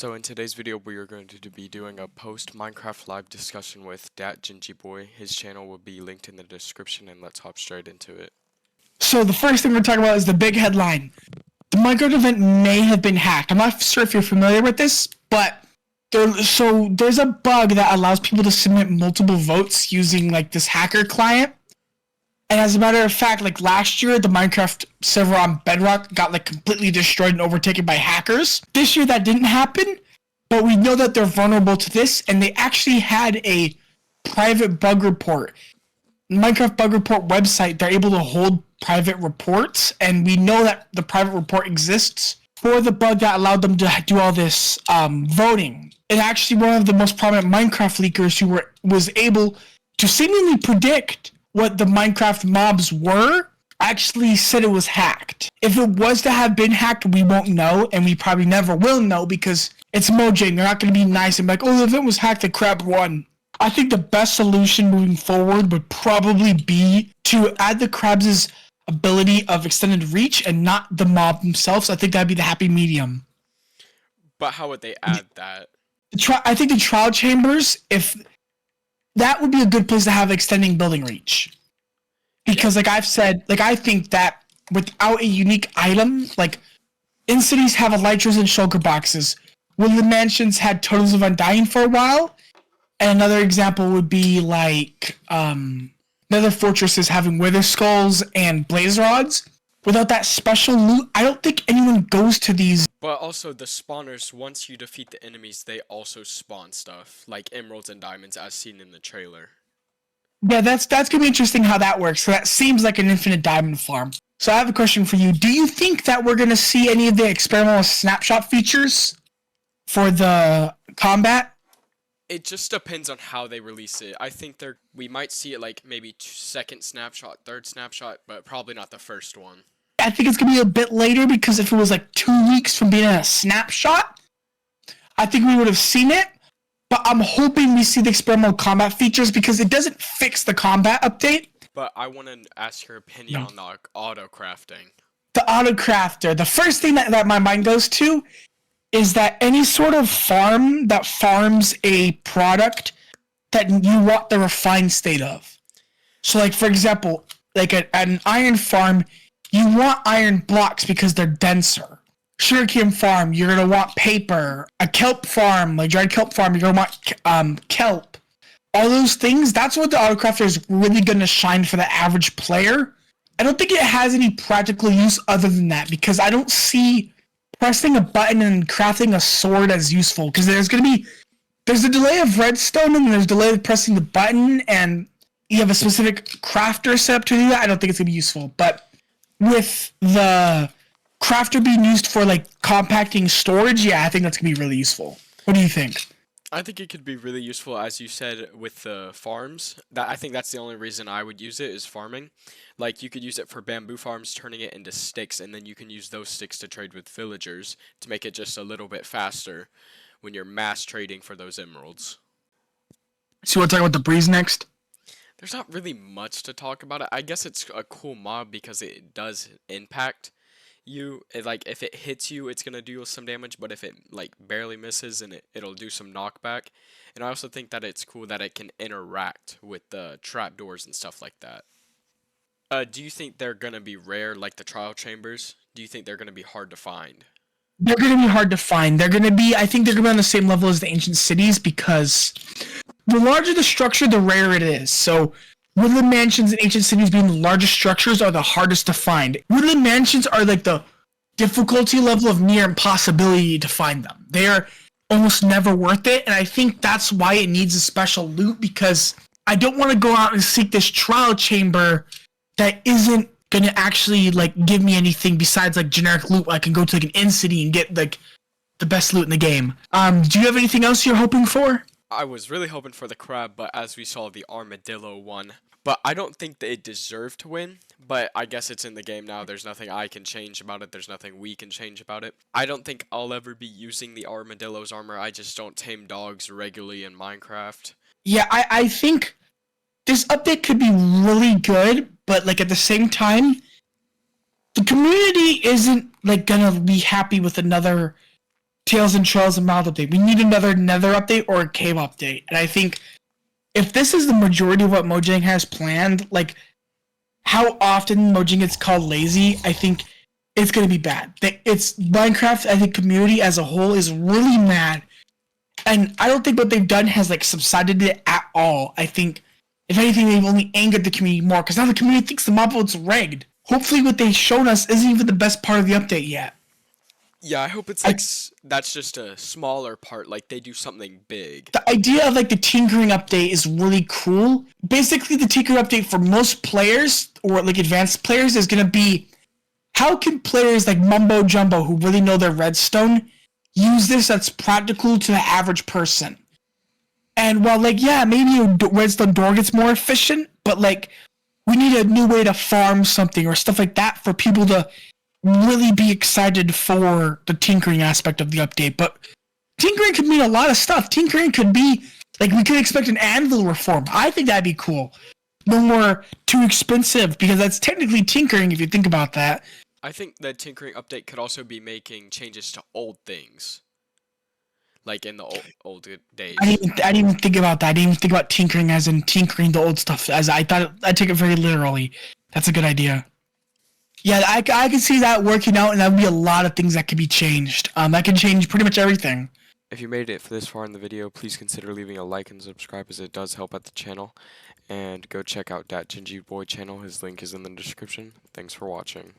So in today's video, we are going to be doing a post-Minecraft live discussion with Datgingiboi. His channel will be linked in the description, and let's hop straight into it. So the first thing we're talking about is the big headline. The Minecraft event may have been hacked. I'm not sure if you're familiar with this, but there's a bug that allows people to submit multiple votes using like this hacker client. And as a matter of fact, like last year, the Minecraft server on Bedrock got like completely destroyed and overtaken by hackers. This year that didn't happen, but we know that they're vulnerable to this, and they actually had a private bug report. Minecraft bug report website, they're able to hold private reports, and we know that the private report exists for the bug that allowed them to do all this voting. And actually, one of the most prominent Minecraft leakers who was able to seemingly predict what the Minecraft mobs were actually said it was hacked. If it was to have been hacked, we won't know, and we probably never will know because it's Mojang. They're not going to be nice and be like, oh, the event was hacked, the crap won. I think the best solution moving forward would probably be to add the crabs' ability of extended reach and not the mob themselves. I think that'd be the happy medium. But how would they add that? I think the trial chambers, if that would be a good place to have extending building reach. Because like I've said, like I think that without a unique item, like in cities have elytras and shulker boxes. Woodland Mansions had Totems of Undying for a while. And another example would be like Nether Fortresses having Wither Skulls and Blaze Rods. Without that special loot, I don't think anyone goes to these. But also the spawners, once you defeat the enemies, they also spawn stuff, like emeralds and diamonds as seen in the trailer. Yeah, that's gonna be interesting how that works. So that seems like an infinite diamond farm. So I have a question for you. Do you think that we're gonna see any of the experimental snapshot features for the combat? It just depends on how they release it. I think we might see it like maybe second snapshot, third snapshot, but probably not the first one. I think it's going to be a bit later because if it was like 2 weeks from being a snapshot, I think we would have seen it. But I'm hoping we see the experimental combat features because it doesn't fix the combat update. But I want to ask your opinion on the auto crafting. The auto crafter. The first thing that my mind goes to is that any sort of farm that farms a product that you want the refined state of. So like, for example, like an iron farm, you want iron blocks because they're denser. Sugarcane farm, you're going to want paper. A kelp farm, like dried kelp farm, you're going to want kelp. All those things, that's what the autocrafter is really going to shine for the average player. I don't think it has any practical use other than that because I don't see pressing a button and crafting a sword as useful because there's a delay of redstone and there's a delay of pressing the button and you have a specific crafter set up to do that. I don't think it's going to be useful, but with the crafter being used for like compacting storage, yeah, I think that's gonna be really useful. What do you think? I think it could be really useful, as you said, with the farms. I think that's the only reason I would use it is farming. Like you could use it for bamboo farms, turning it into sticks, and then you can use those sticks to trade with villagers to make it just a little bit faster when you're mass trading for those emeralds. So you want to talk about the breeze next? There's not really much to talk about it. I guess it's a cool mob because it does impact you. Like if it hits you, it's gonna do some damage, but if it like barely misses, and it'll do some knockback. And I also think that it's cool that it can interact with the trapdoors and stuff like that. Do you think they're gonna be rare like the trial chambers? Do you think they're gonna be hard to find? They're gonna be hard to find. I think they're gonna be on the same level as the ancient cities because the larger the structure, the rarer it is. So Woodland Mansions and Ancient Cities being the largest structures are the hardest to find. Woodland Mansions are like the difficulty level of near impossibility to find them. They are almost never worth it, and I think that's why it needs a special loot because I don't want to go out and seek this trial chamber that isn't going to actually like give me anything besides like generic loot. I can go to like an end city and get like the best loot in the game. Do you have anything else you're hoping for? I was really hoping for the crab, but as we saw, the armadillo won. But I don't think that it deserved to win, but I guess it's in the game now. There's nothing I can change about it. There's nothing we can change about it. I don't think I'll ever be using the armadillo's armor. I just don't tame dogs regularly in Minecraft. Yeah, I think this update could be really good, but like at the same time, the community isn't like gonna be happy with another Tales and Trails and Mild update. We need another Nether update or a Cave update. And I think if this is the majority of what Mojang has planned, like how often Mojang gets called lazy, I think it's going to be bad. It's Minecraft, I think, community as a whole is really mad. And I don't think what they've done has like subsided it at all. I think, if anything, they've only angered the community more because now the community thinks the mob vote's rigged. Hopefully, what they've shown us isn't even the best part of the update yet. Yeah, I hope it's like that's just a smaller part. Like they do something big. The idea of like the tinkering update is really cool. Basically, the tinkering update for most players or like advanced players is gonna be how can players like Mumbo Jumbo who really know their redstone use this that's practical to the average person. And while like yeah, maybe a redstone door gets more efficient, but like we need a new way to farm something or stuff like that for people to really be excited for the tinkering aspect of the update. But tinkering could mean a lot of stuff. Tinkering could be like we could expect an anvil reform. I think that'd be cool. No more too expensive because that's technically tinkering if you think about that. I think the tinkering update could also be making changes to old things, like in the old days. I didn't even think about that. I didn't even think about tinkering as in tinkering the old stuff. As I thought, I take it very literally. That's a good idea. Yeah, I can see that working out, and that would be a lot of things that could be changed. That can change pretty much everything. If you made it this far in the video, please consider leaving a like and subscribe as it does help out the channel. And go check out Datgingiboi channel. His link is in the description. Thanks for watching.